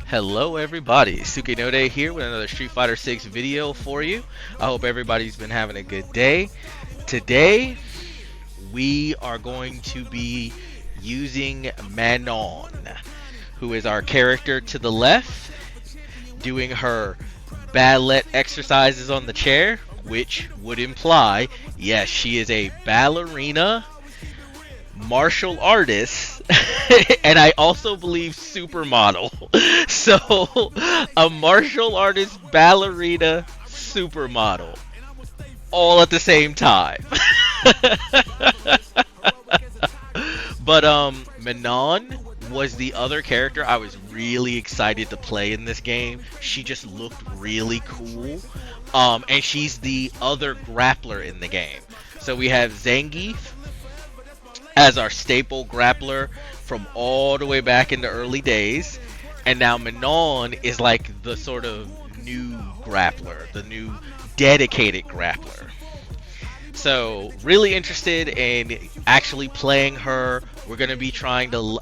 Hello everybody, Sukinode here with another Street Fighter 6 video for you. I hope everybody's been having a good day. Today, we are going to be using Manon, who is our character to the left, doing her ballet exercises on the chair, which would imply, yes, she is a ballerina, martial artist, and I also believe supermodel. So, a martial artist, ballerina, supermodel, all at the same time. But Manon was the other character I was really excited to play in this game. She just looked really cool. And she's the other grappler in the game. So we have Zangief as our staple grappler from all the way back in the early days. And now Manon is like the sort of new grappler, the new dedicated grappler. So really interested in actually playing her. We're gonna be trying to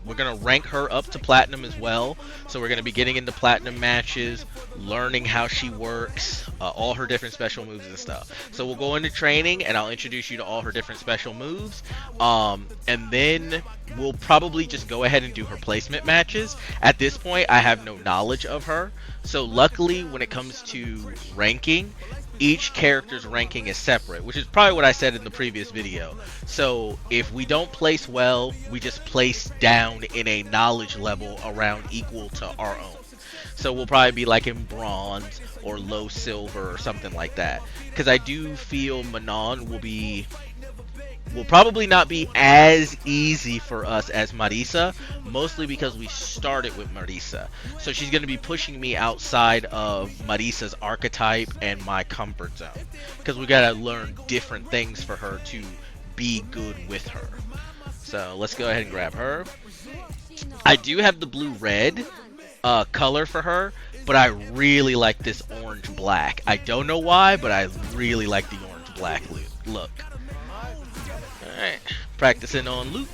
we're gonna rank her up to platinum as well. So we're gonna be getting into platinum matches, learning how she works, all her different special moves and stuff. So we'll go into training and I'll introduce you to all her different special moves. And then we'll probably just go ahead and do her placement matches. At this point, I have no knowledge of her. So luckily, when it comes to ranking, each character's ranking is separate, which is probably what I said in the previous video. So if we don't place well, we just place down in a knowledge level around equal to our own. So we'll probably be like in bronze or low silver or something like that. Because I do feel Manon will probably not be as easy for us as Marisa, mostly because we started with Marisa. So she's going to be pushing me outside of Marisa's archetype and my comfort zone, because we got to learn different things for her to be good with her. So let's go ahead and grab her. I do have the blue-red color for her, but I really like this orange-black. I don't know why, but I really like the orange-black look. Alright, practicing on Luke.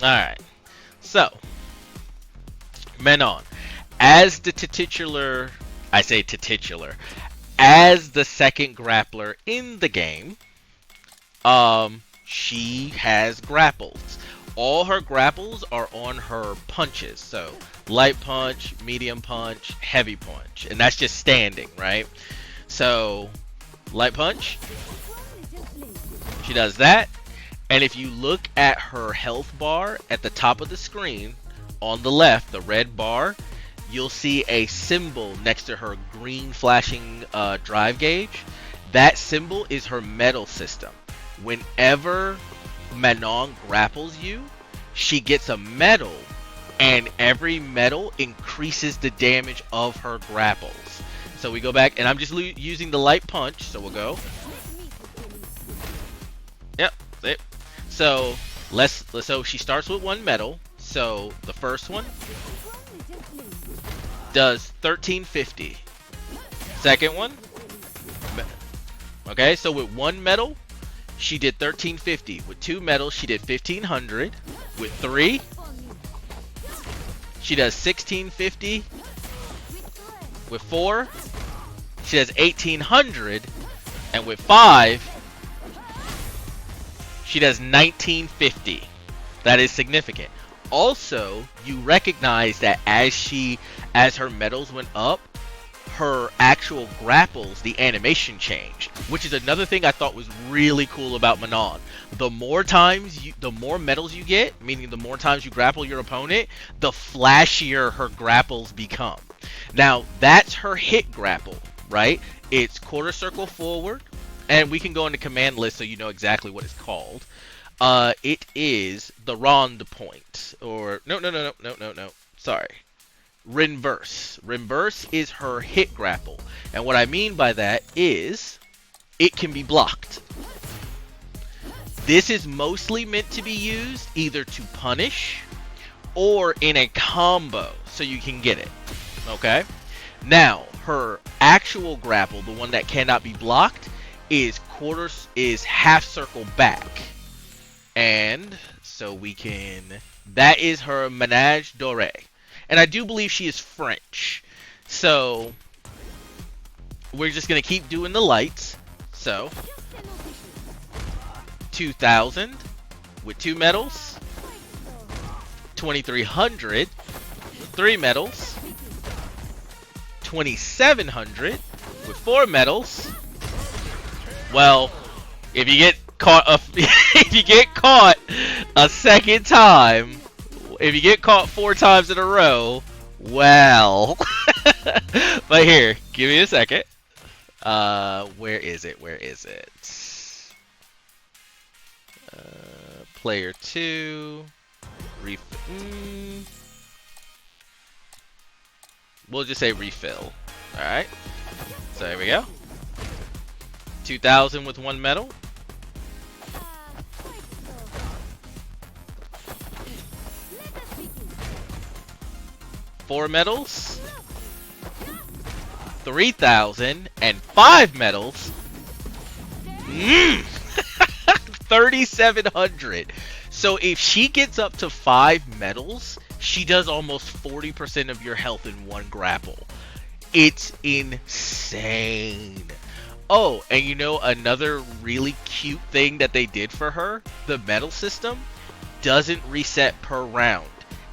Alright, so Manon, as the titular, I say titular, as the second grappler in the game, she has grapples. All her grapples are on her punches, so light punch, medium punch, heavy punch, and that's just standing, right? So light punch, she does that, and if you look at her health bar at the top of the screen on the left, the red bar, you'll see a symbol next to her green flashing drive gauge. That symbol is her medal system. Whenever Manon grapples you, she gets a medal, and every medal increases the damage of her grapples. So we go back, and I'm just using the light punch, so we'll go. Yep, it. So so she starts with one medal. So the first one does 1350. Second one, okay, so with one medal, she did 1350. With two medals, she did 1500. With three, she does 1650. With four, she does 1800. And with five, she does 1950. That is significant. Also, you recognize that as her medals went up, her actual grapples, the animation changed, which is another thing I thought was really cool about Manon. The more medals you get, meaning the more times you grapple your opponent, the flashier her grapples become. Now, that's her hit grapple, right? It's quarter circle forward, and we can go into command list so you know exactly what it's called. It is the Ronde point, or no. Sorry. Reverse. Reverse is her hit grapple. And what I mean by that is it can be blocked. This is mostly meant to be used either to punish or in a combo so you can get it. Okay? Now, her actual grapple, the one that cannot be blocked, is half circle back. And so we can, that is her Ménage Doré. And I do believe she is French. So we're just going to keep doing the lights. So 2,000 with 2 medals. 2,300, 3 medals. 2,700 with 4 medals. Well, if you get caught if you get caught a second time, if you get caught 4 times in a row, well. But here, give me a second. Where is it? Where is it? Player 2. We'll just say refill. Alright. So here we go. 2,000 with 1 medal. 4 medals. 3,000 and 5 medals. 3,700. So if she gets up to 5 medals, she does almost 40% of your health in one grapple. It's insane. Oh, and you know another really cute thing that they did for her? The medal system doesn't reset per round.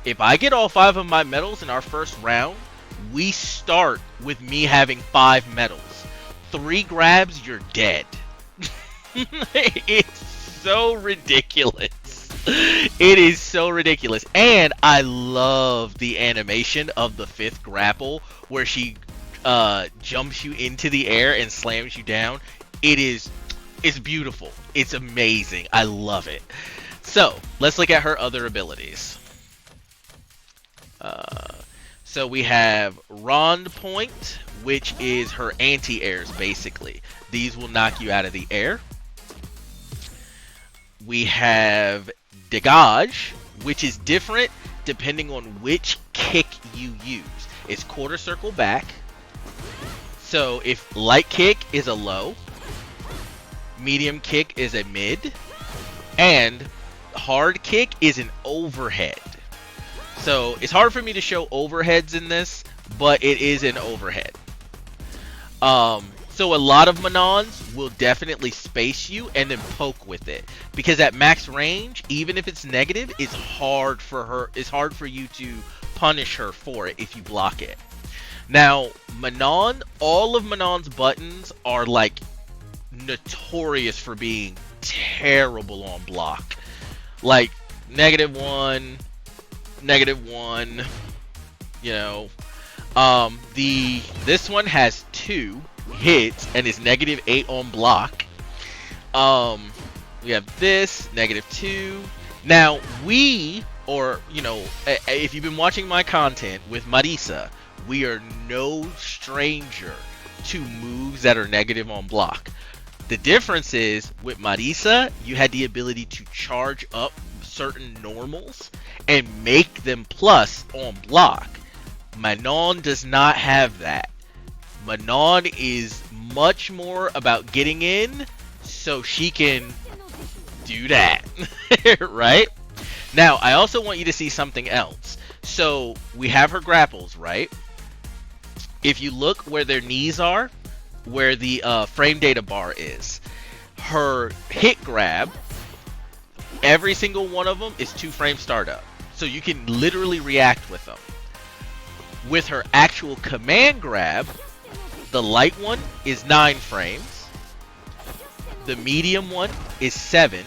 If I get all 5 of my medals in our first round, we start with me having 5 medals. 3 grabs, you're dead. It's so ridiculous. It is so ridiculous. And I love the animation of the 5th grapple where she jumps you into the air and slams you down. It's beautiful. It's amazing. I love it. So let's look at her other abilities. So we have Rond Point, which is her anti-airs basically. These will knock you out of the air. We have Dégage, which is different depending on which kick you use. It's quarter circle back. So if light kick is a low, medium kick is a mid, and hard kick is an overhead. So it's hard for me to show overheads in this, but it is an overhead. So a lot of Manons will definitely space you and then poke with it, because at max range, even if it's negative, it's hard for you to punish her for it if you block it. Now, Manon, all of Manon's buttons are like notorious for being terrible on block. Like -1, -1, you know. This one has 2 hits and is -8 on block. We have this -2. Now if you've been watching my content with Marisa, we are no stranger to moves that are negative on block. The difference is with Marisa, you had the ability to charge up certain normals and make them plus on block. Manon does not have that. Manon is much more about getting in so she can do that. Right? Now, I also want you to see something else. So, we have her grapples, right? If you look where their knees are, where the frame data bar is, her hit grab, every single one of them is 2 frame startup. So you can literally react with them. With her actual command grab, the light one is 9 frames, the medium one is 7,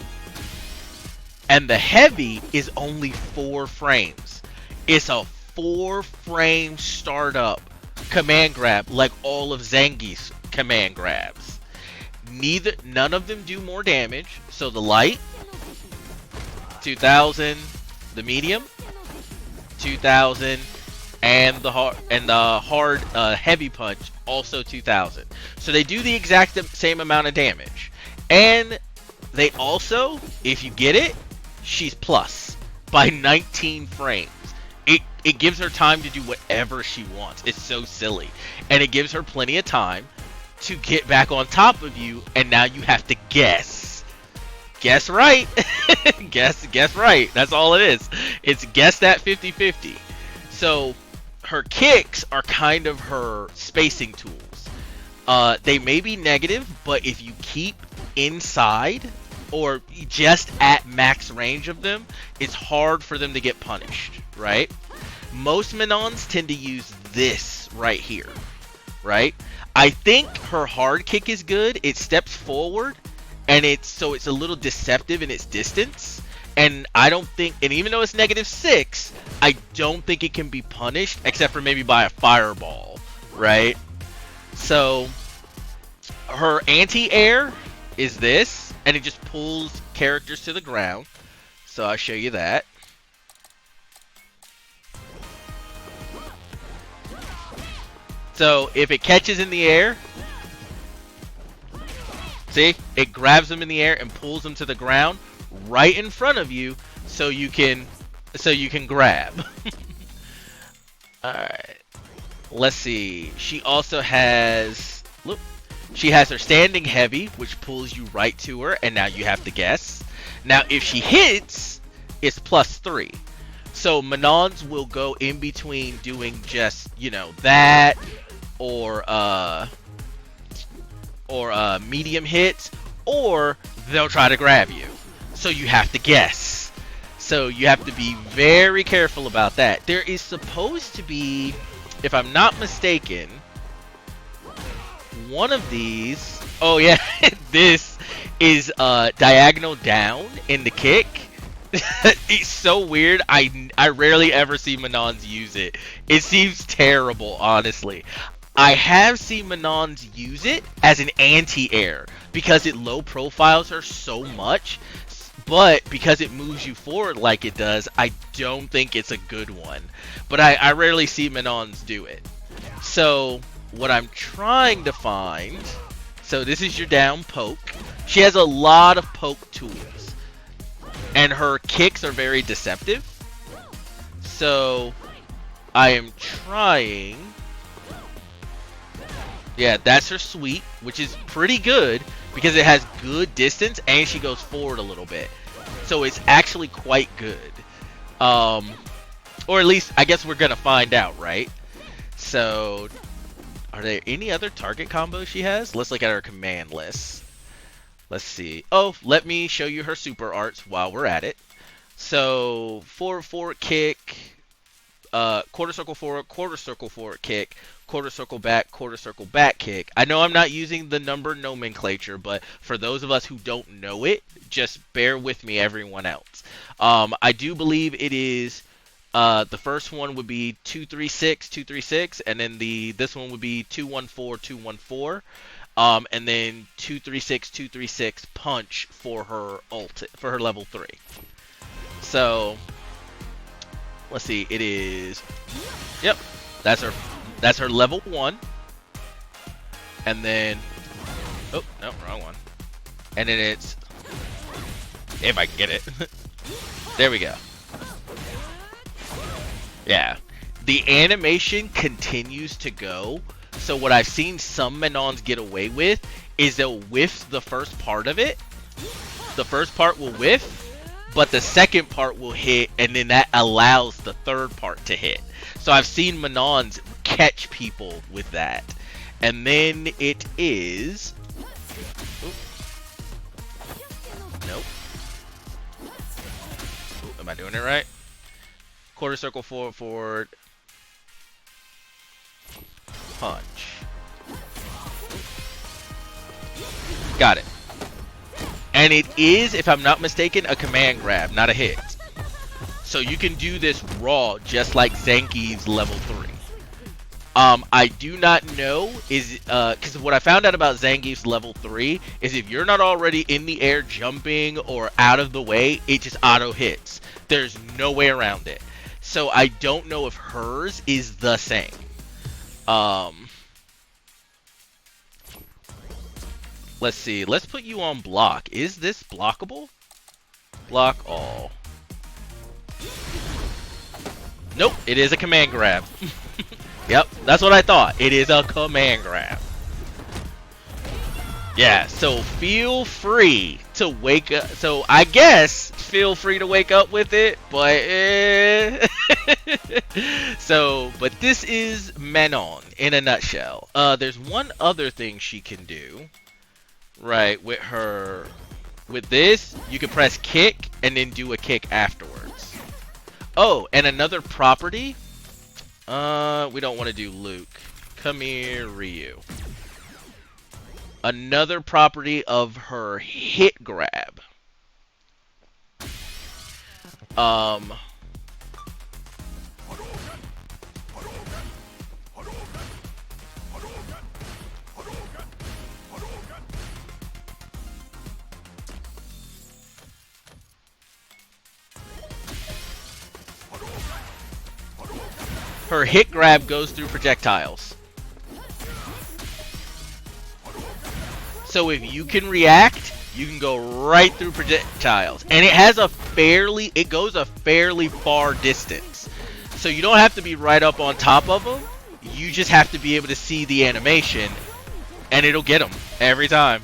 and the heavy is only 4 frames. It's a 4-frame startup command grab, like all of Zangief's command grabs. None of them do more damage. So the light, 2,000, the medium, 2,000, and the hard heavy punch, also 2,000. So they do the exact same amount of damage. And they also, if you get it, she's plus by 19 frames. It gives her time to do whatever she wants. It's so silly. And it gives her plenty of time to get back on top of you, and now you have to guess. Guess right. guess right. That's all it is. It's guess that 50-50. So her kicks are kind of her spacing tools. They may be negative, but if you keep inside or just at max range of them, it's hard for them to get punished, right? Most Manons tend to use this right here, right? I think her hard kick is good. It steps forward, and it's a little deceptive in its distance. And I don't think, and even though it's -6, I don't think it can be punished except for maybe by a fireball, right? So her anti-air is this, and it just pulls characters to the ground. So I'll show you that. So if it catches in the air, see, it grabs them in the air and pulls them to the ground right in front of you, so you can grab. All right, let's see. She also has, look, she has her standing heavy, which pulls you right to her, and now you have to guess. Now, if she hits, it's +3. So Manons will go in between doing just, you know, that or medium hits, or they'll try to grab you. So you have to guess. So you have to be very careful about that. There is supposed to be, if I'm not mistaken, one of these. Oh yeah, this is diagonal down in the kick. It's so weird. I rarely ever see Manons use it. It seems terrible, honestly. I have seen Manons use it as an anti-air because it low profiles her so much, but because it moves you forward like it does, I don't think it's a good one. But I rarely see Manons do it. So what I'm trying to find, so this is your down poke. She has a lot of poke tools, and her kicks are very deceptive. So I am trying. Yeah, that's her sweep, which is pretty good because it has good distance and she goes forward a little bit. So it's actually quite good. Or at least, I guess we're going to find out, right? So, are there any other target combos she has? Let's look at her command list. Let's see. Oh, let me show you her super arts while we're at it. So, forward kick, quarter circle forward kick, quarter circle back kick. I know I'm not using the number nomenclature, but for those of us who don't know it, just bear with me, everyone else. I do believe it is, the first one would be 236, 236, and then this one would be 214, 214, and then 236, 236 punch for her ult, for her level 3. So let's see, it is, yep, that's her level 1. And then, oh, no, wrong one. And then it's, if I can get it. There we go. Yeah. The animation continues to go. So what I've seen some Manons get away with is they'll whiff the first part of it. The first part will whiff, but the second part will hit, and then that allows the third part to hit. So I've seen Manons catch people with that. And then it is, oop. Nope. Ooh, am I doing it right? Quarter circle forward. Punch. Got it. And it is, if I'm not mistaken, a command grab, not a hit. So you can do this raw, just like Zangief's level 3. I do not know, because what I found out about Zangief's level 3 is if you're not already in the air jumping or out of the way, it just auto hits. There's no way around it. So I don't know if hers is the same. Let's see. Let's put you on block. Is this blockable? Block all. Nope, it is a command grab. Yep, that's what I thought. It is a command grab. Yeah, so feel free to wake up. So I guess feel free to wake up with it, but but this is Manon in a nutshell. There's one other thing she can do, right? With this, you can press kick and then do a kick afterwards. Oh, and another property. We don't want to do Luke. Come here, Ryu. Another property of her hit grab. Um, her hit grab goes through projectiles. So if you can react, you can go right through projectiles. And it goes a fairly far distance. So you don't have to be right up on top of them. You just have to be able to see the animation, and it'll get them every time.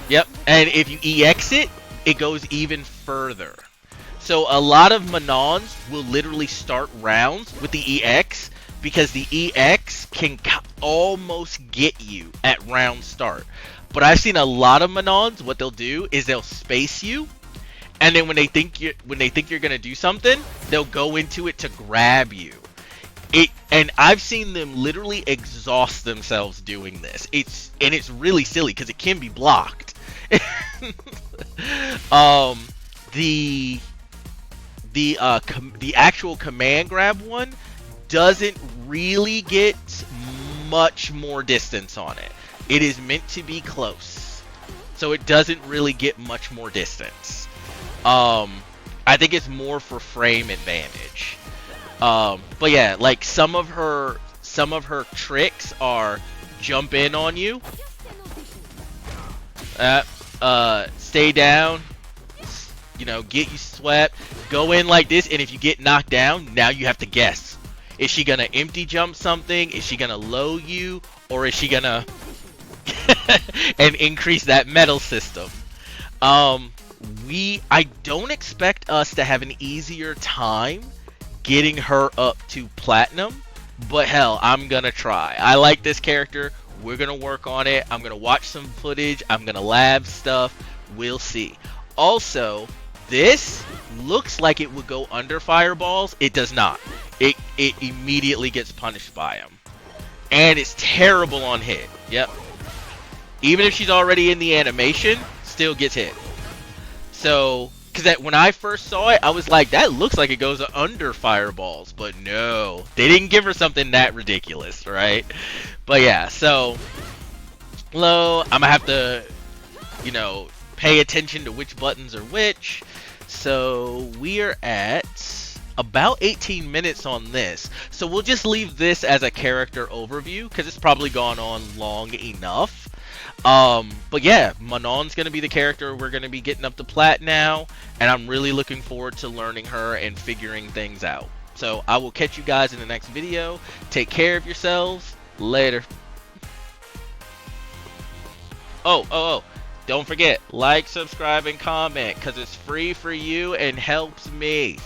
Yep, and if you EX it, it goes even further. So a lot of Manons will literally start rounds with the EX, because the EX can almost get you at round start. But I've seen a lot of Manons, what they'll do is they'll space you, and then when they think you're gonna do something, they'll go into it to grab you. And I've seen them literally exhaust themselves doing this. It's really silly because it can be blocked. The actual command grab one doesn't really get much more distance on it. It is meant to be close, so it doesn't really get much more distance. I think it's more for frame advantage. But yeah, like some of her tricks are jump in on you, stay down, get you swept, go in like this, and if you get knocked down, now you have to guess. Is she gonna empty jump something? Is she gonna low you? Or is she gonna and increase that metal system? I don't expect us to have an easier time getting her up to platinum, but hell, I'm gonna try. I like this character. We're gonna work on it. I'm gonna watch some footage. I'm gonna lab stuff. We'll see. Also, this looks like it would go under fireballs. It does not. It immediately gets punished by them. And it's terrible on hit. Yep. Even if she's already in the animation, still gets hit. So, because when I first saw it, I was like, that looks like it goes under fireballs. But no, they didn't give her something that ridiculous, right? But yeah, so, I'm going to have to, pay attention to which buttons are which. So, we are at about 18 minutes on this. So, we'll just leave this as a character overview, because it's probably gone on long enough. But yeah, Manon's going to be the character we're going to be getting up to Plat now, and I'm really looking forward to learning her and figuring things out. So I will catch you guys in the next video. Take care of yourselves. Later. Oh, don't forget, like, subscribe, and comment, because it's free for you and helps me.